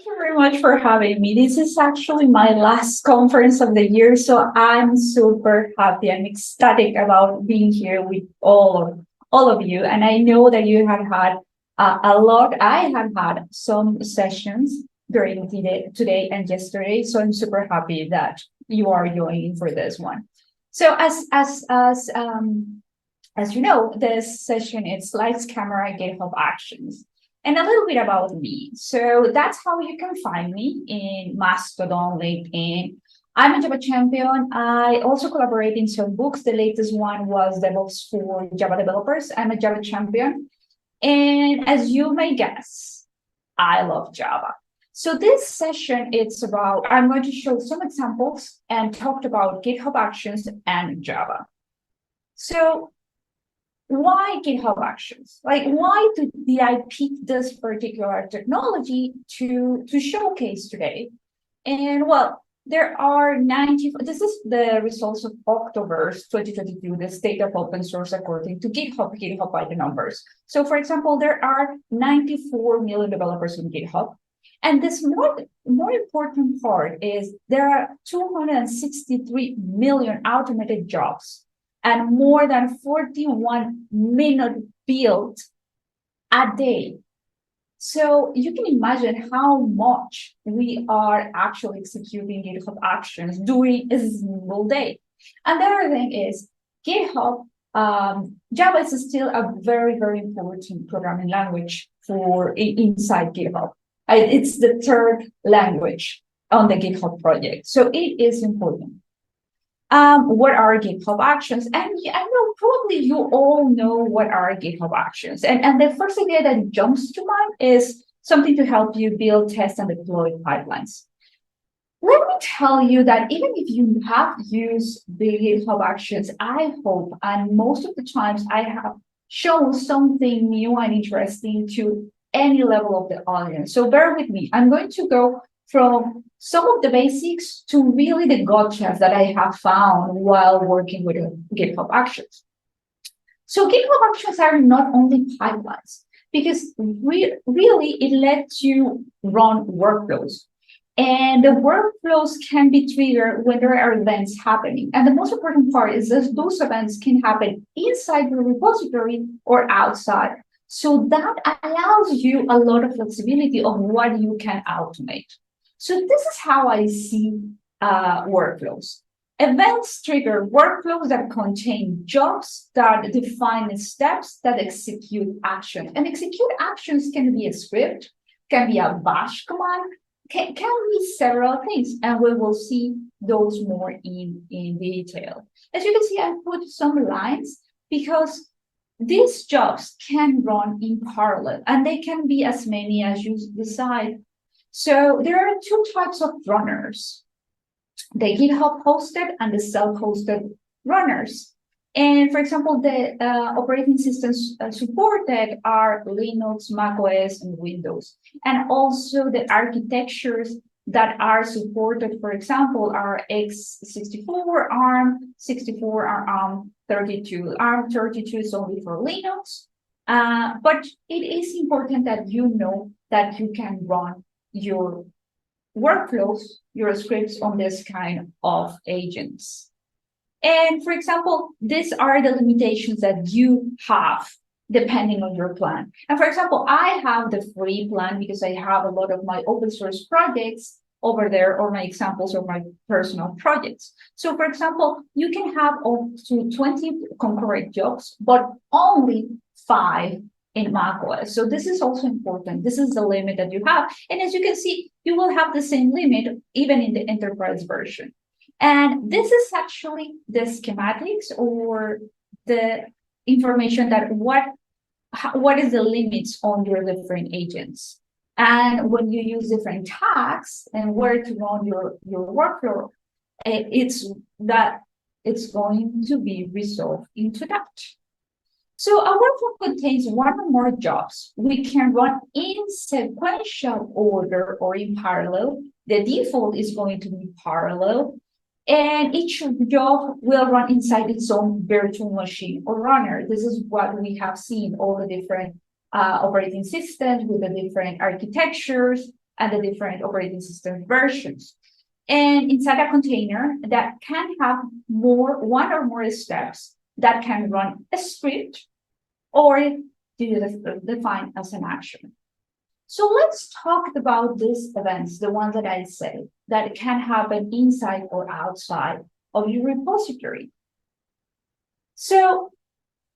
Thank you very much for having me. This is actually my last conference of the year, so I'm super happy. I'm ecstatic about being here with all of you. And I know that you have had a lot. I have had some sessions during today and yesterday, so I'm super happy that you are joining for this one. So as you know, this session is Lights, Camera, GitHub Actions. And a little bit about me. So that's how you can find me in Mastodon, LinkedIn. I'm a Java champion. I also collaborate in some books. The latest one was DevOps for Java developers. I'm a Java champion. And as you may guess, I love Java. So this session, it's about, I'm going to show some examples and talk about GitHub Actions and Java. So why GitHub Actions? Like, why did I pick this particular technology to showcase today? And well, there are 90, this is the results of October 2022, the state of open source according to GitHub by the numbers. So for example, there are 94 million developers in GitHub. And this more important part is there are 263 million automated jobs and more than 41 minutes built a day. So you can imagine how much we are actually executing GitHub Actions during a single day. And the other thing is GitHub, Java is still a very, very important programming language for inside GitHub. It's the third language on the GitHub project. So it is important. What are GitHub Actions? And I know probably you all know what are GitHub Actions. And the first idea that jumps to mind is something to help you build, test, and deploy pipelines. Let me tell you that even if you have used the GitHub Actions, I hope, and most of the times I have shown something new and interesting to any level of the audience. So bear with me. I'm going to go from some of the basics to really the gotchas that I have found while working with GitHub Actions. So GitHub Actions are not only pipelines, because really it lets you run workflows. And the workflows can be triggered when there are events happening. And the most important part is that those events can happen inside your repository or outside. So that allows you a lot of flexibility of what you can automate. So this is how I see workflows. Events trigger workflows that contain jobs that define the steps that execute actions. And execute actions can be a script, can be a bash command, can be several things. And we will see those more in detail. As you can see, I put some lines because these jobs can run in parallel, and they can be as many as you decide. So there are two types of runners, the GitHub hosted and the self-hosted runners. And for example, the operating systems supported are Linux, macOS, and Windows. And also the architectures that are supported, for example, are x64, ARM, 64, ARM 32. ARM 32 is only for Linux. But it is important that you know that you can run your workflows, your scripts on this kind of agents. And for example, these are the limitations that you have depending on your plan. And for example, I have the free plan because I have a lot of my open source projects over there, or my examples of my personal projects. So for example, you can have up to 20 concurrent jobs, but only 5 in macOS. So this is also important. This is the limit that you have. And as you can see, you will have the same limit even in the enterprise version. And this is actually the schematics or the information that what is the limits on your different agents. And when you use different tags and where to run your workflow, it's going to be resolved into that. So a workflow contains one or more jobs. We can run in sequential order or in parallel. The default is going to be parallel. And each job will run inside its own virtual machine or runner. This is what we have seen, all the different operating systems with the different architectures and the different operating system versions. And inside a container that can have one or more steps that can run a script or defined as an action. So let's talk about these events, the ones that I said, that can happen inside or outside of your repository. So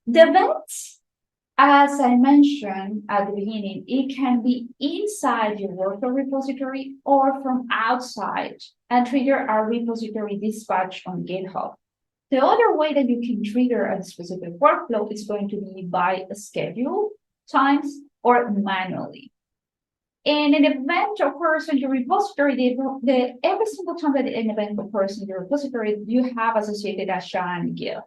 the events, as I mentioned at the beginning, it can be inside your workflow repository or from outside and trigger a repository dispatch on GitHub. The other way that you can trigger a specific workflow is going to be by a schedule, times, or manually. And an event occurs in your repository, every single time that an event occurs in your repository, you have associated a SHA GIF.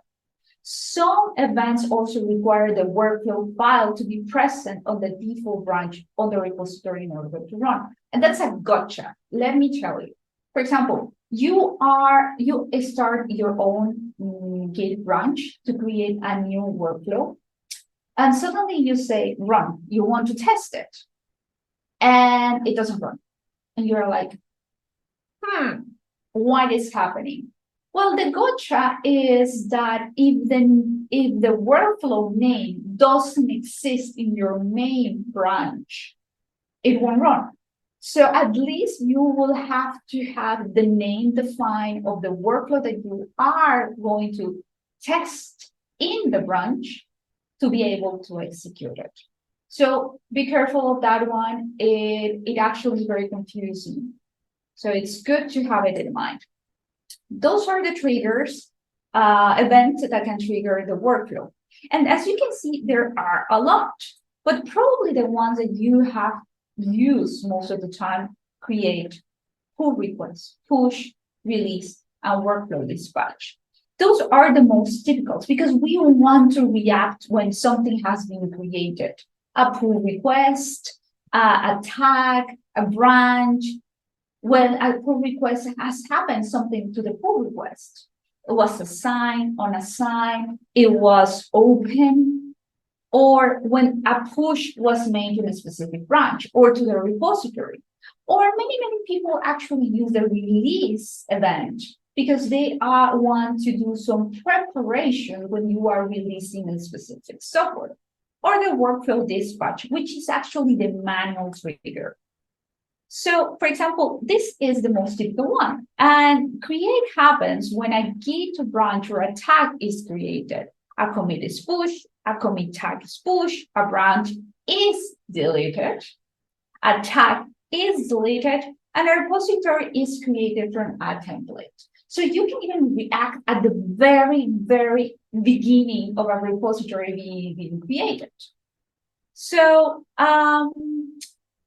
Some events also require the workflow file to be present on the default branch on the repository in order to run. And that's a gotcha. Let me tell you. For example, you start your own Git branch to create a new workflow. And suddenly you say, run, you want to test it. And it doesn't run. And you're like, what is happening? Well, the gotcha is that if the workflow name doesn't exist in your main branch, it won't run. So at least you will have to have the name defined of the workflow that you are going to test in the branch to be able to execute it. So be careful of that one. It actually is very confusing. So it's good to have it in mind. Those are the triggers, events that can trigger the workflow. And as you can see, there are a lot, but probably the ones that you have used most of the time create pull requests, push, release, and workflow dispatch. Those are the most typical because we want to react when something has been created. A pull request, a tag, a branch. When a pull request has happened, something to the pull request. It was assigned, unassigned, it was open, or when a push was made to a specific branch or to the repository. Or many people actually use the release event because they want to do some preparation when you are releasing a specific software. Or the workflow dispatch, which is actually the manual trigger. So, for example, this is the most typical one. And create happens when a Git branch or a tag is created. A commit is pushed, a commit tag is pushed, a branch is deleted, a tag is deleted, and a repository is created from a template. So you can even react at the very, very beginning of a repository being created. So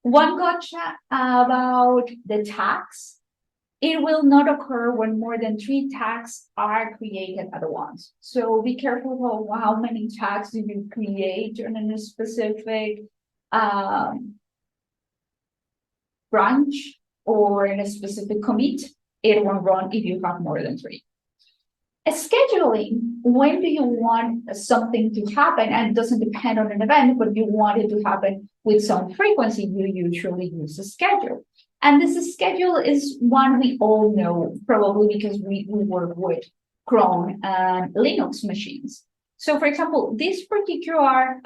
one gotcha about the tags, it will not occur when more than 3 tags are created at once. So be careful about how many tags do you create in a specific branch or in a specific commit. It won't run if you have more than 3. Scheduling, when do you want something to happen? And it doesn't depend on an event, but you want it to happen with some frequency, you usually use a schedule. And this schedule is one we all know, probably because we work with Chrome and Linux machines. So for example, this particular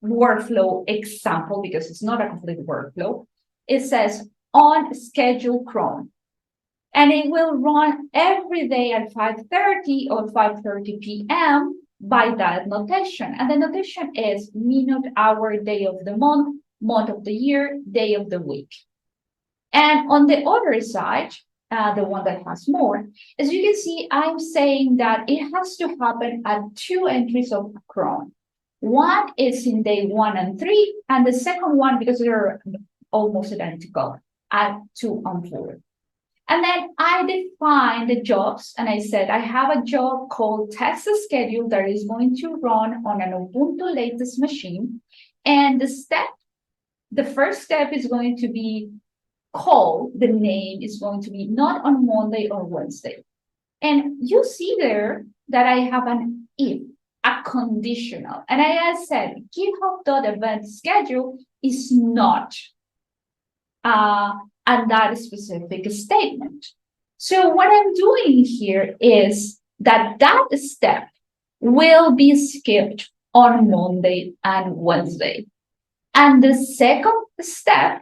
workflow example, because it's not a complete workflow, it says on schedule Chrome. And it will run every day at 5:30 or 5:30 p.m. by that notation. And the notation is minute, hour, day of the month, month of the year, day of the week. And on the other side, the one that has more, as you can see, I'm saying that it has to happen at 2 entries of Chrome. One is in day 1 and 3, and the second one, because they're almost identical, at 2 and 4. And then I define the jobs, and I said I have a job called test schedule that is going to run on an Ubuntu latest machine. And the first step is going to be called, the name is going to be not on Monday or Wednesday. And you see there that I have an if, a conditional. And I said GitHub.event schedule is not and that specific statement. So what I'm doing here is that step will be skipped on Monday and Wednesday. And the second step,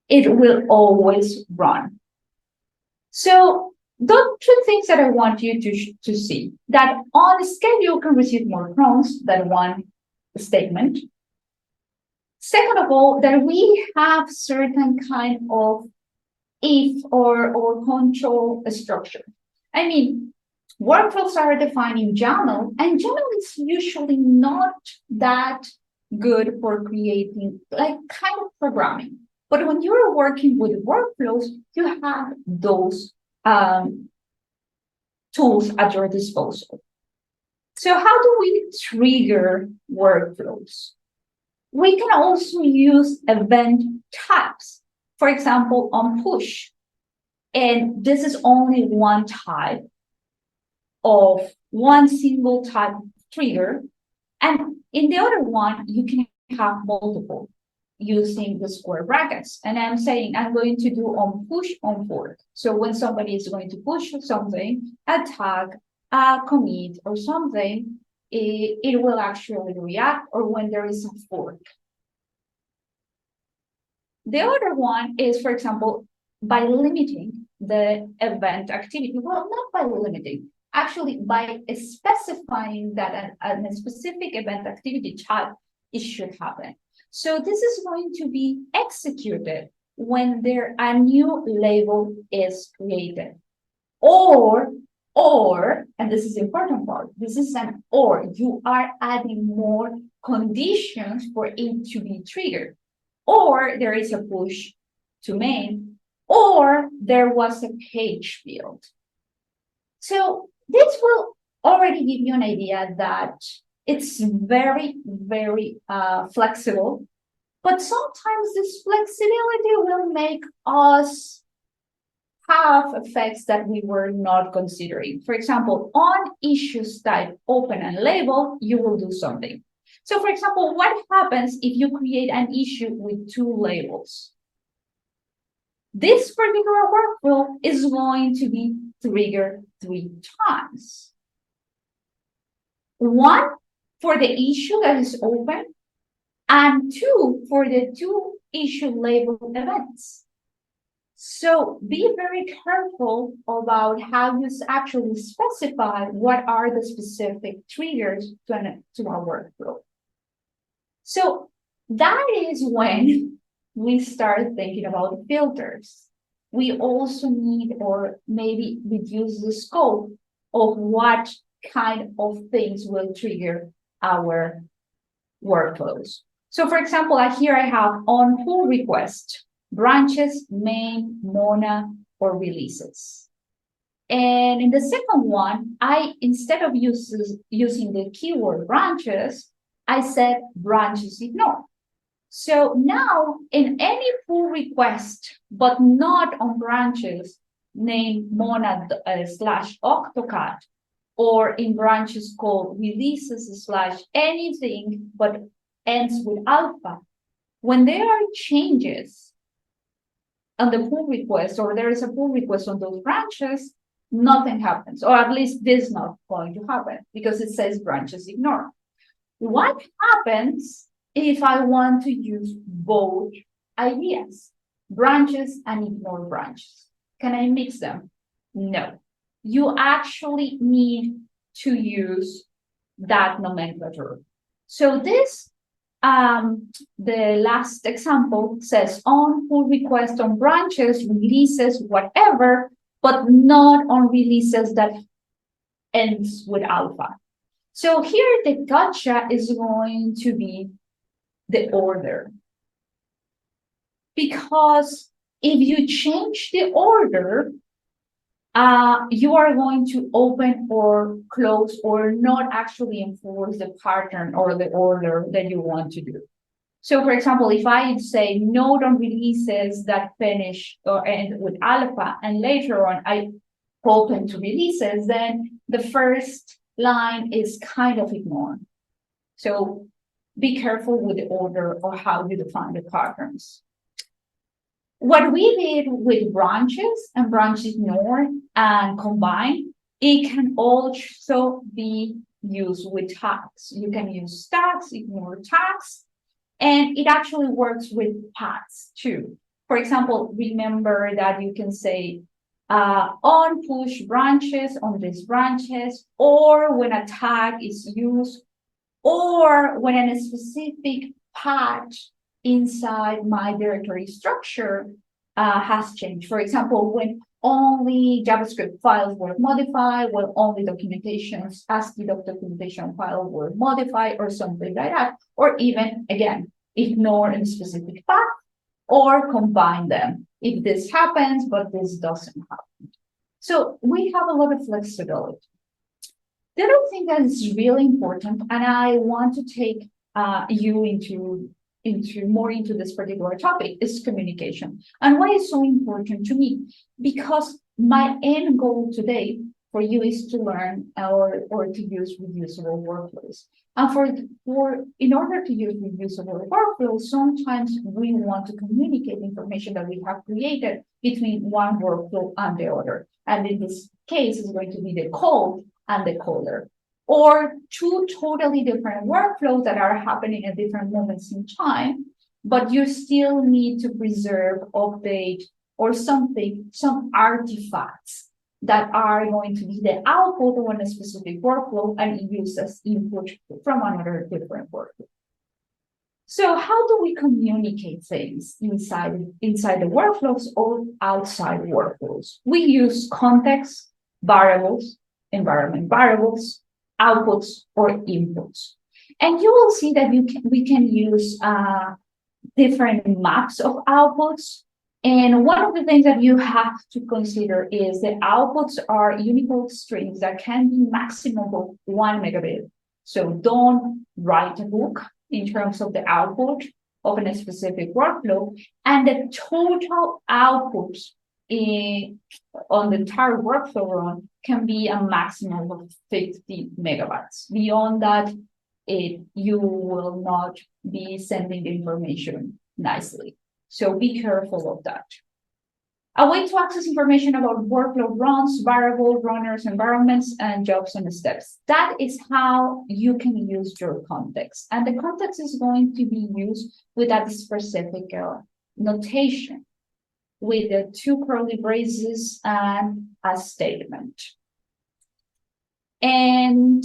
it will always run. So those two things that I want you to see, that on a schedule you can receive more crowns than one statement. Second of all, that we have certain kind of if or control structure. I mean, workflows are defined in YAML, and YAML is usually not that good for creating like kind of programming. But when you're working with workflows, you have those tools at your disposal. So how do we trigger workflows? We can also use event types, for example, on push. And this is only one type of one single type trigger. And in the other one, you can have multiple using the square brackets. And I'm saying I'm going to do on push on fork. So when somebody is going to push something, a tag, a commit or something, it will actually react, or when there is a fork. The other one is, for example, by limiting the event activity. Well, not by limiting, actually by specifying that a specific event activity type, it should happen. So this is going to be executed when a new label is created. Or, and this is the important part, this is an or, you are adding more conditions for it to be triggered. Or there is a push to main, or there was a page build. So this will already give you an idea that it's very, very flexible, but sometimes this flexibility will make us have effects that we were not considering. For example, on issues type open and label, you will do something. So for example, what happens if you create an issue with two labels? This particular workflow is going to be triggered 3 times. One for the issue that is open, and 2 for the 2 issue label events. So be very careful about how you actually specify what are the specific triggers to our workflow. So that is when we start thinking about filters. We also need, or maybe reduce the scope of what kind of things will trigger our workflows. So for example, here I have on pull request, branches, main, Mona, or releases. And in the second one, instead of using the keyword branches, I said branches ignore. So now in any pull request, but not on branches named Mona / Octocat, or in branches called releases / anything but ends with alpha, when there are changes on the pull request, or there is a pull request on those branches, nothing happens, or at least this is not going to happen because it says branches ignore. What happens if I want to use both ideas, branches and ignore branches? Can I mix them? No. You actually need to use that nomenclature. So this, the last example says on pull request on branches, releases, whatever, but not on releases that ends with alpha. So here the gotcha is going to be the order. Because if you change the order, you are going to open or close or not actually enforce the pattern or the order that you want to do. So for example, if I say node on releases that finish or end with alpha, and later on I open to releases, then the first line is kind of ignored. So be careful with the order or how you define the patterns. What we did with branches and branch ignore and combine, it can also be used with tags. You can use tags, ignore tags, and it actually works with paths too. For example, remember that you can say on push branches, on these branches, or when a tag is used, or when a specific path inside my directory structure has changed. For example, when only JavaScript files were modified, when only documentations, ASCII documentation file were modified, or something like that, or even, again, ignore a specific path or combine them if this happens, but this doesn't happen. So we have a lot of flexibility. The other thing that is really important, and I want to take you into this particular topic, is communication. And why it's so important to me? Because my end goal today for you is to learn or to use reusable workflows. And in order to use reusable workflows, sometimes we want to communicate information that we have created between one workflow and the other. And in this case, it's going to be the code and the caller, or two totally different workflows that are happening at different moments in time, but you still need to preserve, update, or some artifacts that are going to be the output of a specific workflow and used as input from another different workflow. So how do we communicate things inside the workflows or outside workflows? We use context, variables, environment variables, outputs, or inputs. And you will see that we can use different maps of outputs. And one of the things that you have to consider is the outputs are Unicode strings that can be maximum of 1 megabit. So don't write a book in terms of the output of a specific workflow. And the total output on the entire workflow run can be a maximum of 50 megabytes. Beyond that, you will not be sending the information nicely. So be careful of that. A way to access information about workflow runs, variable runners, environments, and jobs and steps. That is how you can use your context. And the context is going to be used with that specific notation, with the 2 curly braces and a statement. And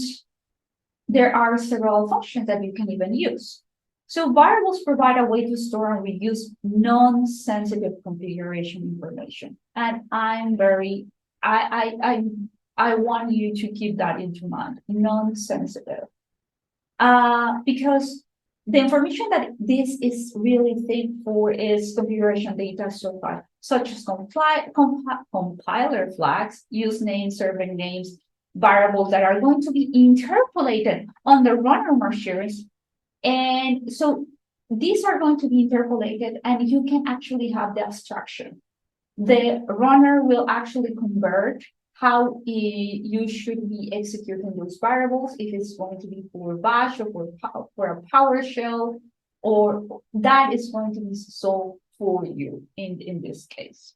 there are several functions that you can even use. So variables provide a way to store and reuse non-sensitive configuration information. And I want you to keep that into mind, non-sensitive. Because the information that this is really thick for is configuration data so far, such as compiler flags, use names, server names, variables that are going to be interpolated on the runner machines. And so these are going to be interpolated, and you can actually have the abstraction. The runner will actually convert how you should be executing those variables, if it's going to be for bash or for a PowerShell, or that is going to be solved for you in this case.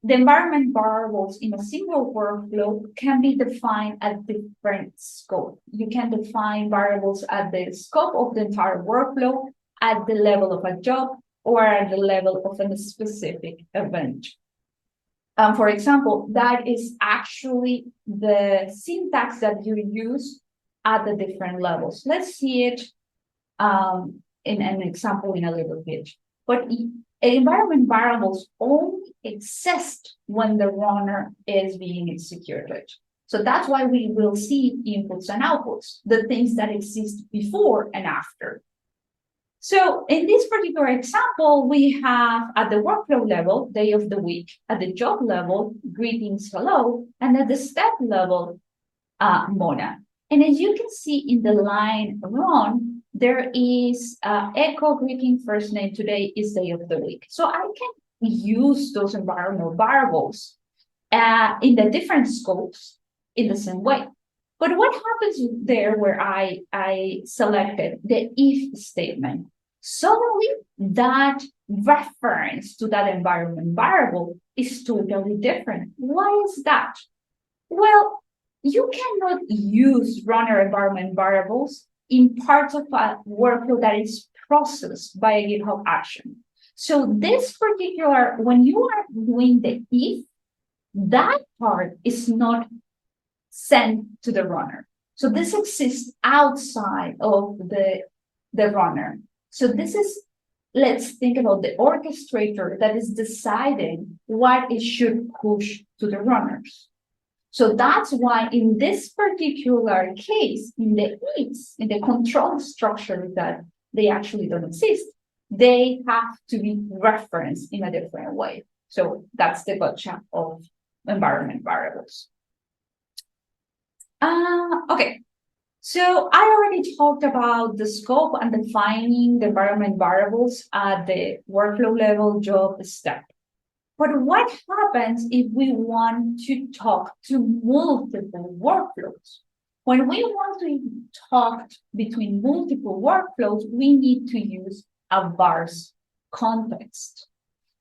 The environment variables in a single workflow can be defined at different scope. You can define variables at the scope of the entire workflow, at the level of a job, or at the level of a specific event. For example, that is actually the syntax that you use at the different levels. Let's see it in an example in a little bit. But environment variables only exist when the runner is being executed. So that's why we will see inputs and outputs, the things that exist before and after. So in this particular example, we have at the workflow level, day of the week, at the job level, greetings, hello, and at the step level, Mona. And as you can see in the line run, there is echo greeting first name, today is day of the week. So I can use those environmental variables in the different scopes in the same way. But what happens there where I selected the if statement? Suddenly, that reference to that environment variable is totally different. Why is that? Well, you cannot use runner environment variables in parts of a workflow that is processed by a GitHub action. So this particular, when you are doing the if, that part is not sent to the runner. So this exists outside of the runner. So this is, let's think about the orchestrator that is deciding what it should push to the runners. So that's why in this particular case, in the ifs, in the control structure that they actually don't exist, they have to be referenced in a different way. So that's the gotcha of environment variables. Okay, so I already talked about the scope and defining the environment variables at the workflow level job step. But what happens if we want to talk to multiple workflows? When we want to talk between multiple workflows, we need to use a vars context.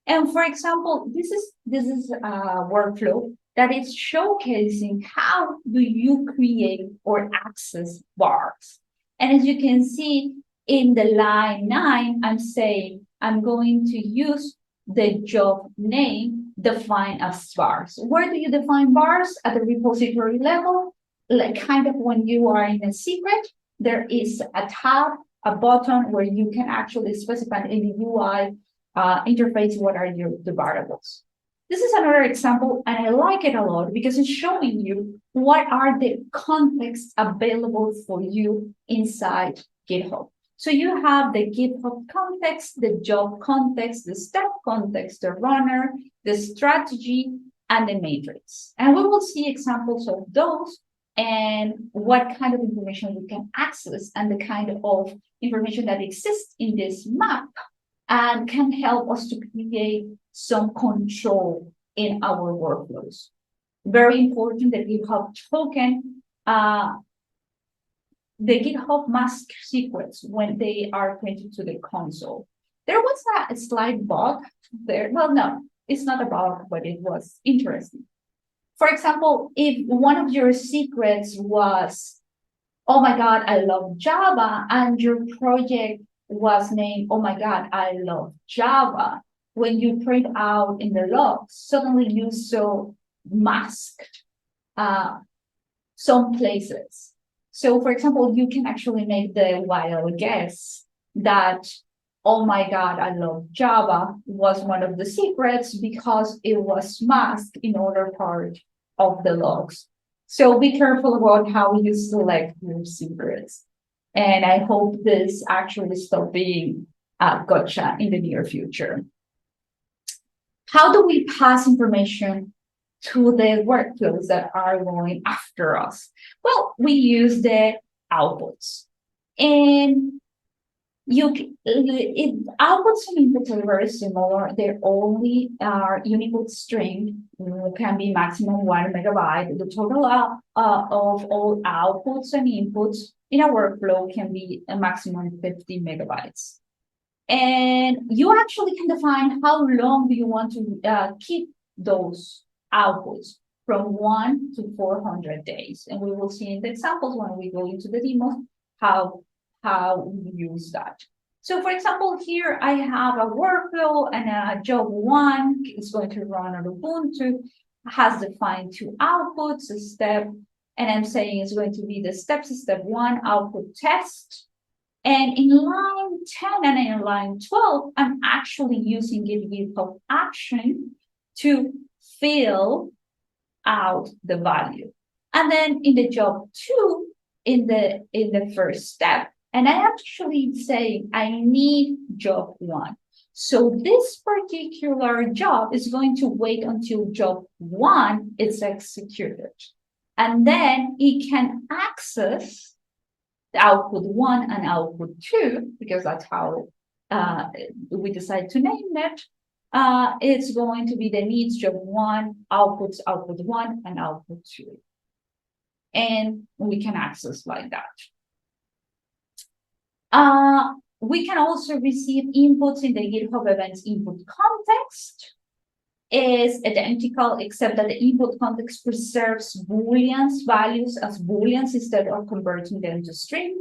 And for example, this is a workflow that is showcasing how do you create or access vars. And as you can see in the line 9, I'm saying I'm going to use the job name defined as vars. Where do you define vars? At the repository level, like kind of when you are in a secret, there is a tab, a button where you can actually specify in the UI interface what are the variables. This is another example, and I like it a lot because it's showing you what are the contexts available for you inside GitHub. So you have the GitHub context, the job context, the step context, the runner, the strategy, and the matrix. And we will see examples of those and what kind of information we can access and the kind of information that exists in this map and can help us to create some control in our workflows. Very important, the GitHub token, the GitHub mask secrets when they are printed to the console. There was a slight bug there. Well, no, it's not a bug, but it was interesting. For example, if one of your secrets was, oh my God, I love Java, and your project was named, oh my God, I love Java, when you print out in the logs, suddenly you saw masked some places. So for example, you can actually make the wild guess that, oh my God, I love Java was one of the secrets because it was masked in other part of the logs. So be careful about how you select your secrets. And I hope this actually stop being a gotcha in the near future. How do we pass information to the workflows that are going after us? Well, we use the outputs. And outputs and inputs are very similar. They only are Unicode string, can be maximum 1 megabyte. The total of all outputs and inputs in a workflow can be a maximum 50 megabytes. And you actually can define how long do you want to keep those outputs, from 1 to 400 days. And we will see in the examples when we go into the demo how we use that. So for example, here I have a workflow and a job 1 is going to run on Ubuntu, has defined 2 outputs, a step, and I'm saying it's going to be the steps, step 1, output test. And in line 10 and in line 12, I'm actually using GitHub action to fill out the value. And then in the job 2, in the first step, and I actually say I need job 1. So this particular job is going to wait until job 1 is executed. And then it can access the output 1 and output 2, because that's how we decide to name it. It's going to be the needs job 1, outputs output 1 and output 2. And we can access like that. we can also receive inputs in the GitHub events input context is identical, except that the input context preserves Booleans values as Booleans instead of converting them to string.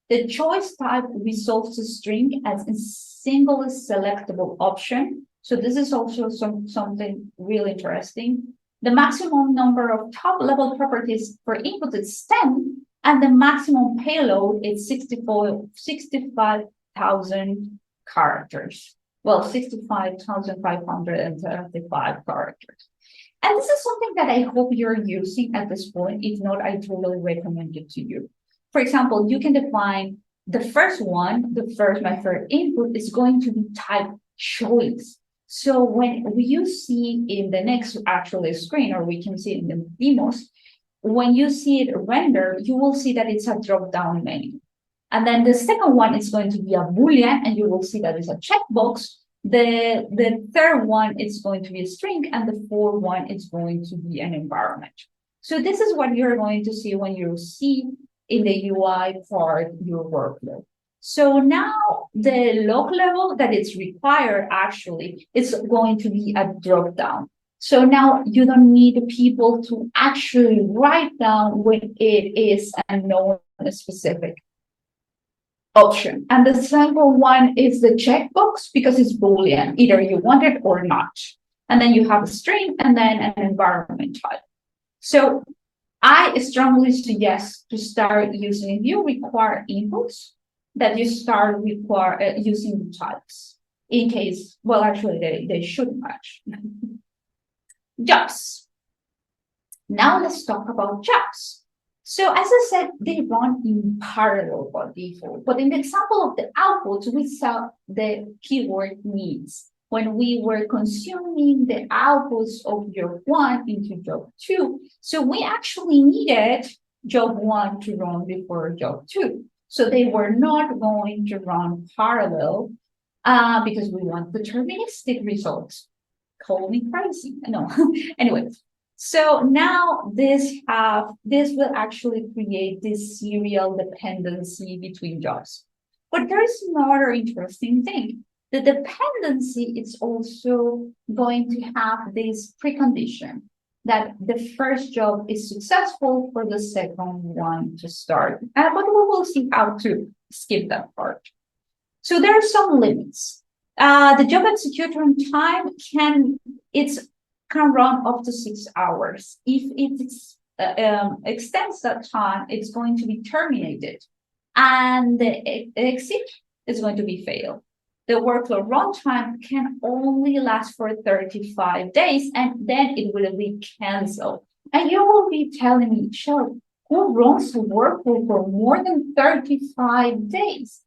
The choice type resolves the string as a single selectable option. So this is also something really interesting. The maximum number of top-level properties per input is 10, and the maximum payload is 65,000 characters. Well, 65,535 characters. And this is something that I hope you're using at this point. If not, I totally recommend it to you. For example, you can define the first one, my first input is going to be type choice. So when you see in the next actual screen, or we can see in the demos, when you see it render, you will see that it's a drop-down menu. And then the second one is going to be a Boolean, and you will see that it's a checkbox. The third one is going to be a string, and the fourth one is going to be an environment. So this is what you're going to see when you see in the UI part your workflow. So now the log level that is required actually is going to be a drop down. So now you don't need people to actually write down when it is a known specific option. And the sample one is the checkbox because it's Boolean, either you want it or not. And then you have a string and then an environment type. So I strongly suggest to start using, if you require inputs, that you start using the types in case, well, actually they should match. Jobs. Now let's talk about jobs. So as I said, they run in parallel by default, but in the example of the outputs, we saw the keyword needs. When we were consuming the outputs of job 1 into job 2, so we actually needed job 1 to run before job 2. So they were not going to run parallel because we want deterministic results. Call me crazy. No. Anyway, so now this will actually create this serial dependency between jobs. But there's another interesting thing. The dependency is also going to have this precondition that the first job is successful for the second one to start. But we will see how to skip that part. So there are some limits. The job execution time can run up to 6 hours. If it extends that time, it's going to be terminated, and the exit is going to be failed. The workflow runtime can only last for 35 days, and then it will be canceled. And you will be telling me, Ixchel, who runs a workflow for more than 35 days?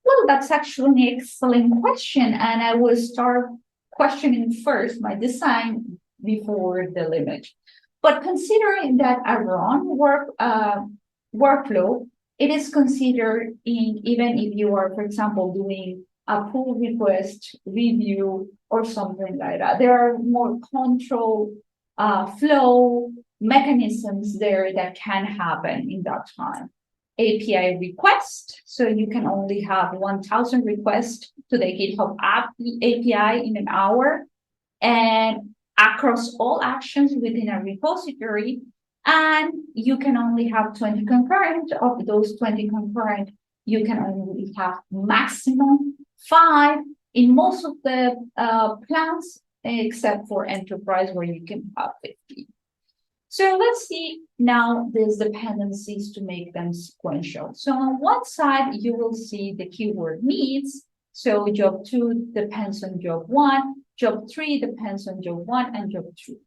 Well, that's actually an excellent question, and I will start questioning first my design before the limit. But considering that a run workflow, it is considered even if you are, for example, doing a pull request review or something like that. There are more control flow mechanisms there that can happen in that time. API request, so you can only have 1,000 requests to the GitHub API in an hour, and across all actions within a repository, and you can only have 20 concurrent. Of those 20 concurrent, you can only have maximum 5 in most of the plans, except for enterprise where you can have 50. So let's see now these dependencies to make them sequential. So on one side, you will see the keyword needs. So job 2 depends on job 1, job 3 depends on job 1 and job 2.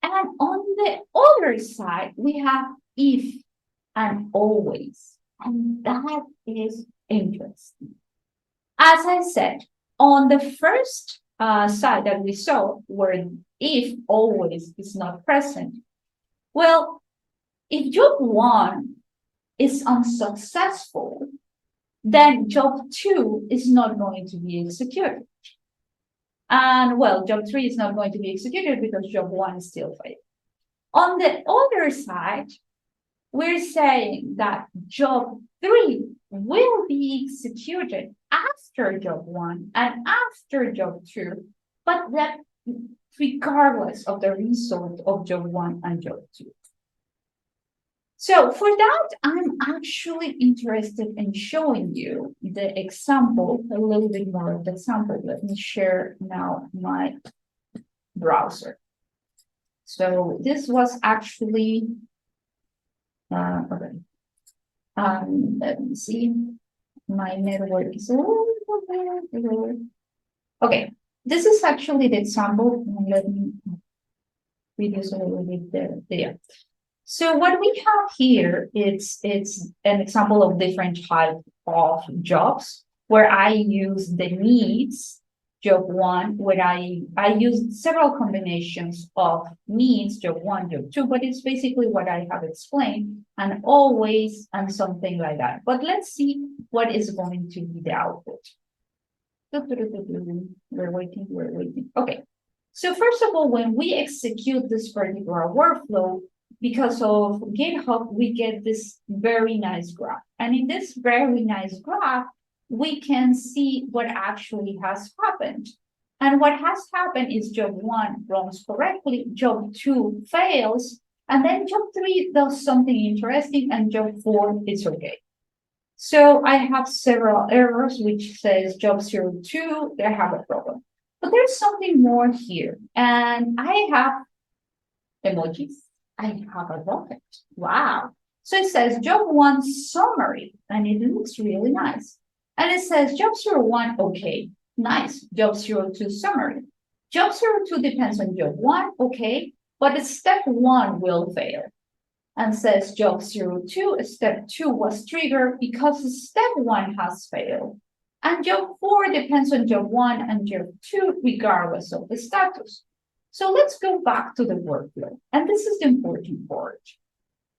And on the other side, we have if and always. And that is interesting. As I said, on the first side that we saw, where if always is not present, well, if job 1 is unsuccessful, then job 2 is not going to be executed. And well, job 3 is not going to be executed because job 1 is still failed. On the other side, we're saying that job 3 will be executed after job 1 and after job 2, but that regardless of the result of job 1 and job 2. So for that, I'm actually interested in showing you the example, a little bit more of the example. Let me share now my browser. So this was actually, okay. Let me see. My network is a little bit. Okay, this is actually the example. Let me reduce a little bit there. So what we have here, it's an example of different type of jobs where I use the needs, job 1, where I use several combinations of needs, job 1, job 2, but it's basically what I have explained, and always, and something like that. But let's see what is going to be the output. We're waiting. Okay. So first of all, when we execute this particular workflow, because of GitHub, we get this very nice graph. And in this very nice graph, we can see what actually has happened. And what has happened is job 1 runs correctly, job 2 fails, and then job 3 does something interesting, and job 4 is okay. So I have several errors, which says job 02, I have a problem. But there's something more here. And I have emojis. I have a rocket. Wow. So it says job 1 summary, and it looks really nice. And it says job 01, okay, nice. Job 02 summary. Job 02 depends on job 1, okay, but step 1 will fail. And says job 02, step 2 was triggered because step 1 has failed. And job 4 depends on job 1 and job 2, regardless of the status. So let's go back to the workflow. And this is the important part.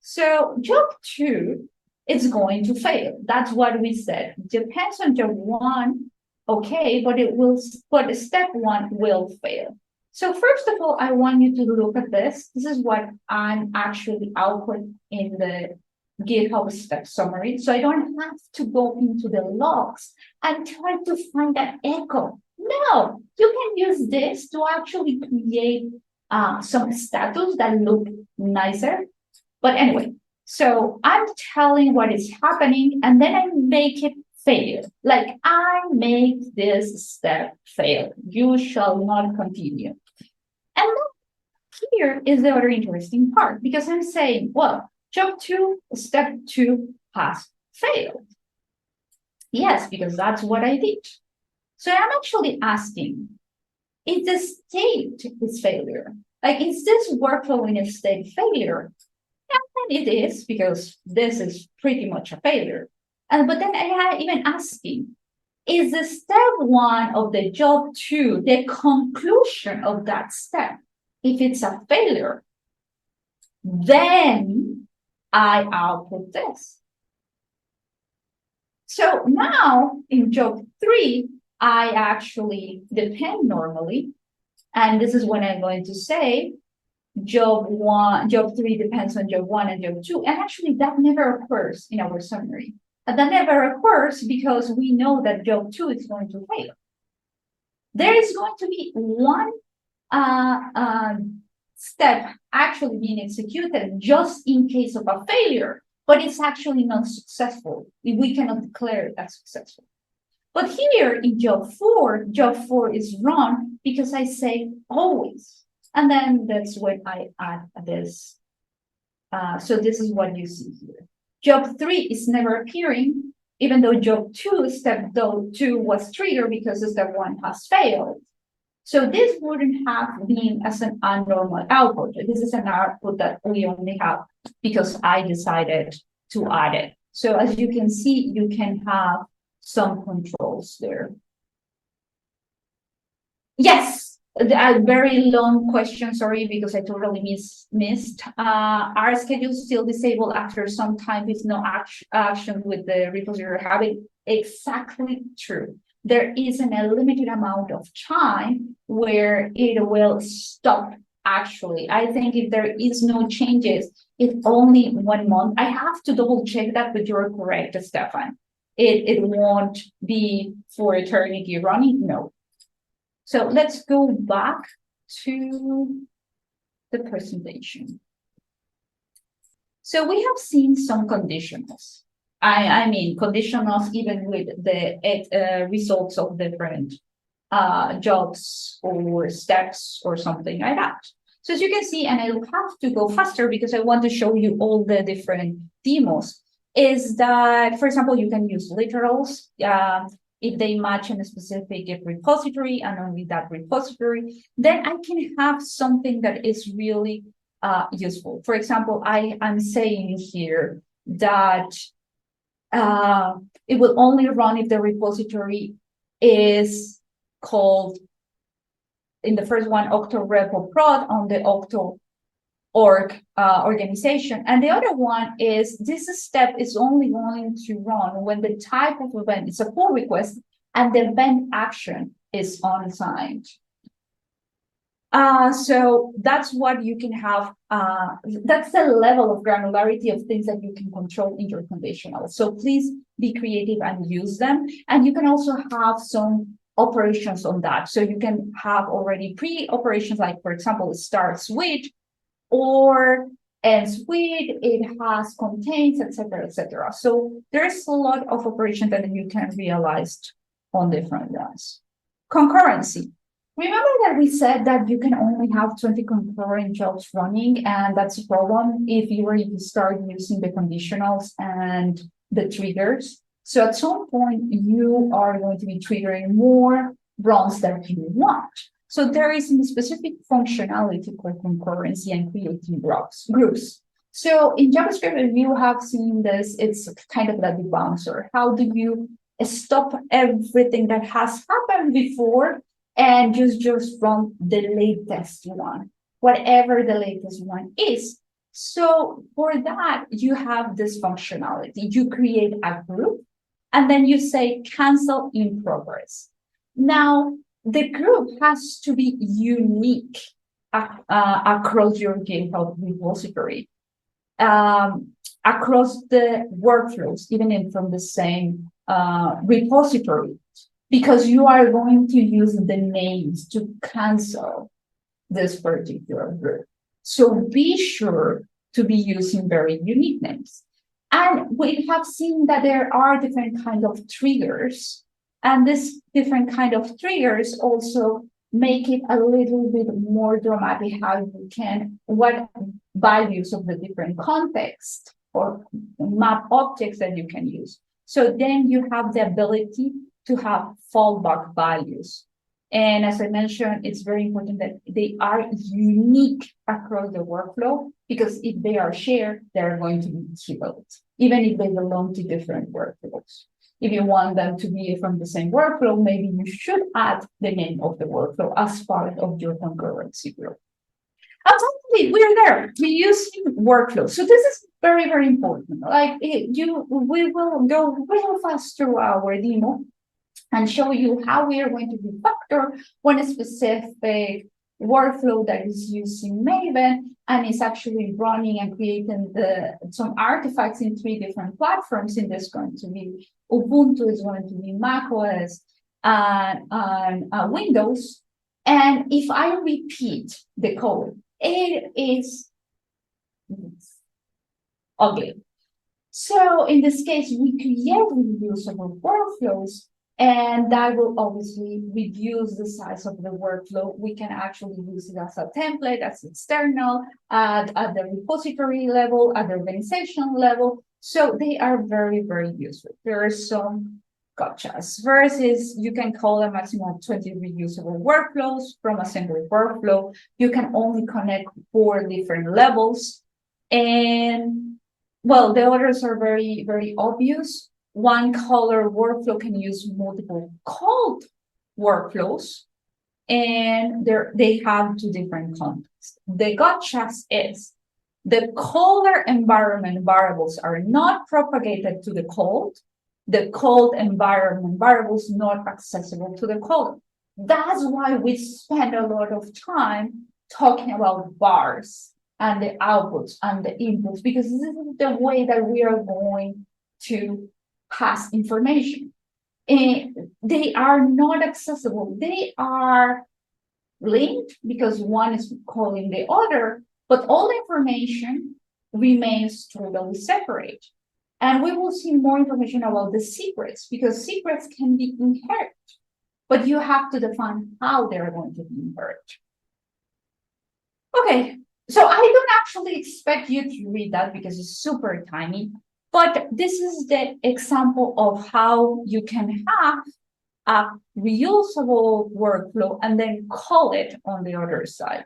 So job 2 is going to fail. That's what we said. Depends on job 1, okay, but step 1 will fail. So first of all, I want you to look at this. This is what I'm actually output in the GitHub step summary. So I don't have to go into the logs and try to find that echo. No, you can use this to actually create some status that look nicer. But anyway, so I'm telling what is happening, and then I make it fail. Like I make this step fail. You shall not continue. And here is the other interesting part, because I'm saying, well, job 2, step 2 has failed. Yes, because that's what I did. So I'm actually asking, is the state is failure? Like, is this workflow in a state failure? And it is, because this is pretty much a failure. But then I even asking, is the step 1 of the job 2 the conclusion of that step? If it's a failure, then I output this. So now in job 3, I actually depend normally. And this is when I'm going to say job 3 depends on job 1 and job 2. And actually that never occurs in our summary. And that never occurs because we know that job 2 is going to fail. There is going to be one step actually being executed just in case of a failure, but it's actually not successful. We cannot declare it as successful. But here in job 4 is run because I say always. And then that's when I add this. So this is what you see here. Job 3 is never appearing, even though job 2, step 2 was triggered because step 1 has failed. So this wouldn't have been as an abnormal output. This is an output that we only have because I decided to add it. So as you can see, you can have some controls there. Yes, a very long question, sorry, because I totally missed. Are schedules still disabled after some time with no action with the repository habit? Exactly true. There isn't a limited amount of time where it will stop, actually. I think if there is no changes, it's only 1 month. I have to double check that, but you're correct, Stefan. it won't be for eternity running. No. So let's go back to the presentation. So we have seen some conditionals. I mean, conditionals even with the results of different jobs or steps or something like that. So as you can see, and I'll have to go faster because I want to show you all the different demos, is that, for example, you can use literals if they match in a specific repository and only that repository, then I can have something that is really useful. For example, I'm saying here that it will only run if the repository is called, in the first one, octo repo prod on the octo org organization. And the other one is this step is only going to run when the type of event is a pull request and the event action is unsigned. So that's what you can have. That's the level of granularity of things that you can control in your conditional. So please be creative and use them. And you can also have some operations on that. So you can have already pre-operations, like, for example, it starts with or ends with, it has contains, etc., etc. So there's a lot of operations that you can realize on different ones. Concurrency. Remember that we said that you can only have 20 concurrent jobs running, and that's a problem if you were to start using the conditionals and the triggers. So at some point, you are going to be triggering more runs than you want. So there is a specific functionality for concurrency and creating groups. So in JavaScript, if you have seen this, it's kind of like the bouncer. How do you stop everything that has happened before and just run the latest one, whatever the latest one is? So for that, you have this functionality. You create a group, and then you say cancel in progress. Now, the group has to be unique across your GitHub repository, across the workflows, even from the same repository, because you are going to use the names to cancel this particular group. So be sure to be using very unique names. And we have seen that there are different kinds of triggers, and this different kind of triggers also make it a little bit more dramatic how you can, what values of the different context or map objects that you can use. So then you have the ability to have fallback values. And as I mentioned, it's very important that they are unique across the workflow, because if they are shared, they're going to be killed, even if they belong to different workflows. If you want them to be from the same workflow, maybe you should add the name of the workflow as part of your concurrency group. Absolutely, we're there. We're using workflows. So this is very, very important. Like we will go real fast through our demo and show you how we are going to refactor one specific workflow that is using Maven and is actually running and creating some artifacts in 3 different platforms. And there's going to be Ubuntu, is going to be macOS, and Windows. And if I repeat the code, it is ugly. So in this case, we create reusable workflows, and that will obviously reduce the size of the workflow. We can actually use it as a template, as external, at the repository level, at the organization level. So they are very, very useful. There are some gotchas. First is you can call a maximum of 20 reusable workflows from a single workflow. You can only connect 4 different levels. And well, the others are very, very obvious. One color workflow can use multiple called workflows, and they have 2 different contexts. The gotchas is the color environment variables are not propagated to the called environment variables not accessible to the caller. That's why we spend a lot of time talking about bars and the outputs and the inputs, because this is the way that we are going to pass information. And they are not accessible. They are linked because one is calling the other, but all information remains totally separate. And we will see more information about the secrets, because secrets can be inherited, but you have to define how they're going to be inherited. Okay, so I don't actually expect you to read that because it's super tiny, but this is the example of how you can have a reusable workflow and then call it on the other side.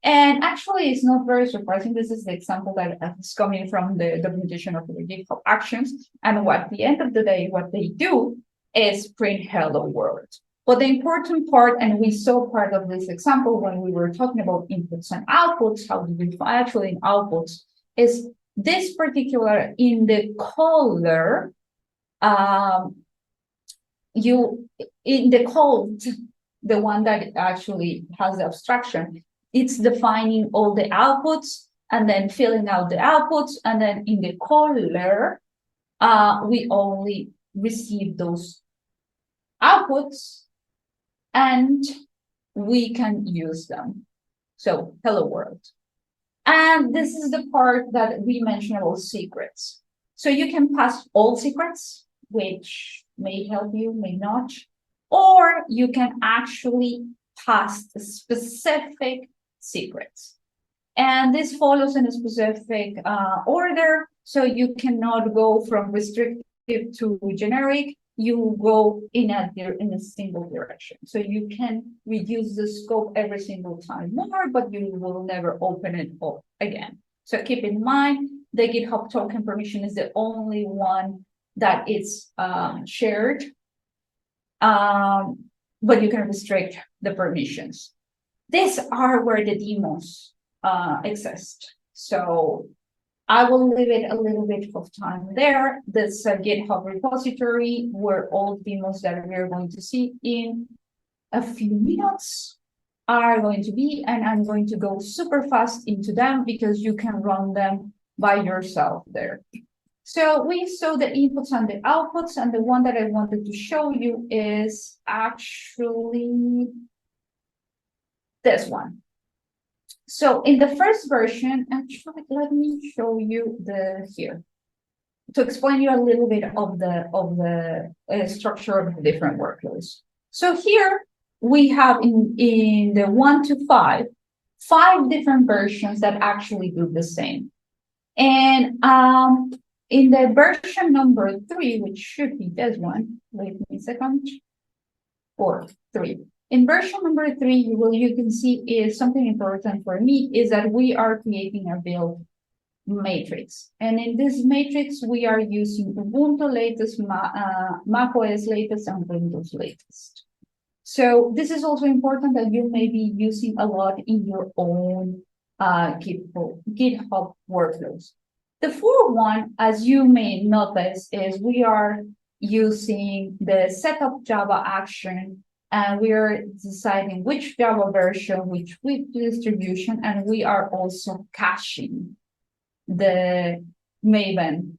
And actually, it's not very surprising. This is the example that is coming from the documentation of the GitHub Actions. And at the end of the day, what they do is print hello world. But the important part, and we saw part of this example when we were talking about inputs and outputs, how do we actually outputs, is this particular in the color, in the code, the one that actually has the abstraction, it's defining all the outputs and then filling out the outputs. And then in the color, we only receive those outputs and we can use them. So hello world. And this is the part that we mentioned about secrets. So you can pass all secrets, which may help you, may not, or you can actually pass the specific secrets. And this follows in a specific order, so you cannot go from restrictive to generic. You go in a single direction. So you can reduce the scope every single time more, but you will never open it up again. So keep in mind, the GitHub token permission is the only one that is shared, but you can restrict the permissions. These are where the demos exist. So I will leave it a little bit of time there. This GitHub repository where all demos that we are going to see in a few minutes are going to be, and I'm going to go super fast into them because you can run them by yourself there. So we saw the inputs and the outputs, and the one that I wanted to show you is actually this one. So in the first version, actually, let me show you here to explain you a little bit of the structure of the different workflows. So here we have in the 1 to 5, 5 different versions that actually do the same. And in the version number 3, which should be this one, wait a second, or 3. In version number 3, you can see is something important for me is that we are creating a build matrix. And in this matrix, we are using Ubuntu latest, macOS latest, and Windows latest. So this is also important that you may be using a lot in your own GitHub workflows. The fourth one, as you may notice, is we are using the setup Java action, and we are deciding which Java version, which distribution, and we are also caching the Maven,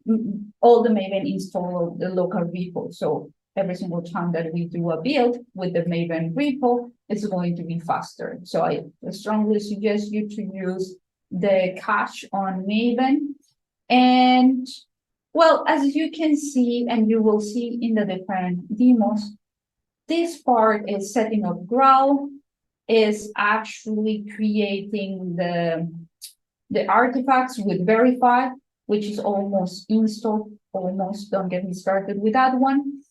all the Maven install the local repo. So every single time that we do a build with the Maven repo, it's going to be faster. So I strongly suggest you to use the cache on Maven. And well, as you can see, and you will see in the different demos, this part is setting up growl, is actually creating the artifacts with verify, which is almost installed, almost, don't get me started with that one.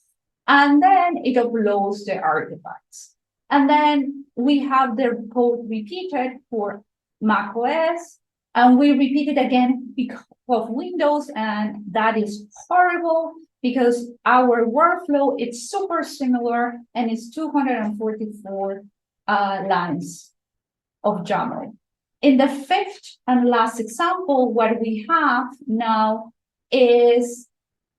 And then it uploads the artifacts. And then we have the code repeated for macOS, and we repeat it again because of Windows, and that is horrible because our workflow is super similar and it's 244 lines of YAML. In the fifth and last example, what we have now is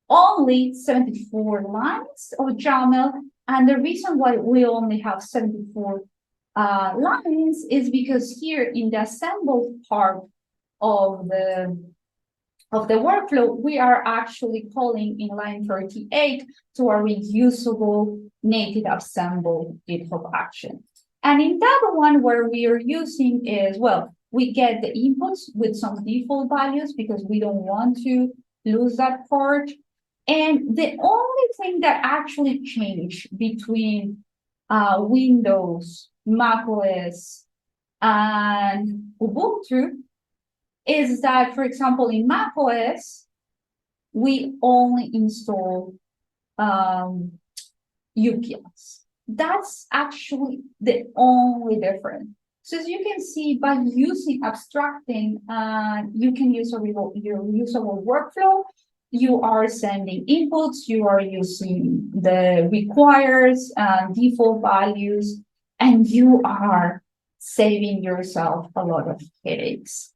only 74 lines of YAML, and the reason why we only have 74 lines is because here in the assembled part of the of the workflow, we are actually calling in line 38 to a reusable native assemble GitHub action. And in that one, where we are using is, well, we get the inputs with some default values because we don't want to lose that part. And the only thing that actually changed between Windows, macOS, and Ubuntu is that, for example, in macOS, we only install UPS. That's actually the only difference. So as you can see, by using abstracting, you can use your reusable workflow. You are sending inputs, you are using the requires default values, and you are saving yourself a lot of headaches.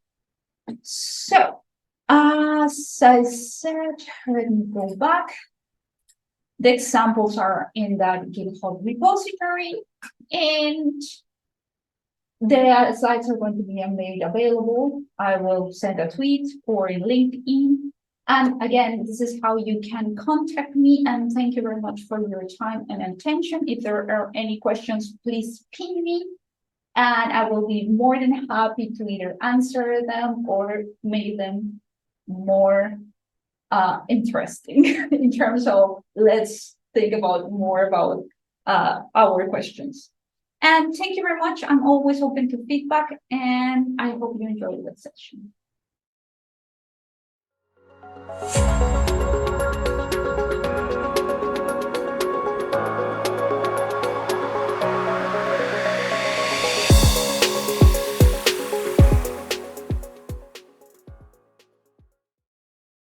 So, as I said, let me go back. The examples are in that GitHub repository, and the slides are going to be made available. I will send a tweet or a LinkedIn. And again, this is how you can contact me. And thank you very much for your time and attention. If there are any questions, please ping me. And I will be more than happy to either answer them or make them more interesting in terms of let's think about more about our questions. And thank you very much. I'm always open to feedback, and I hope you enjoyed the session.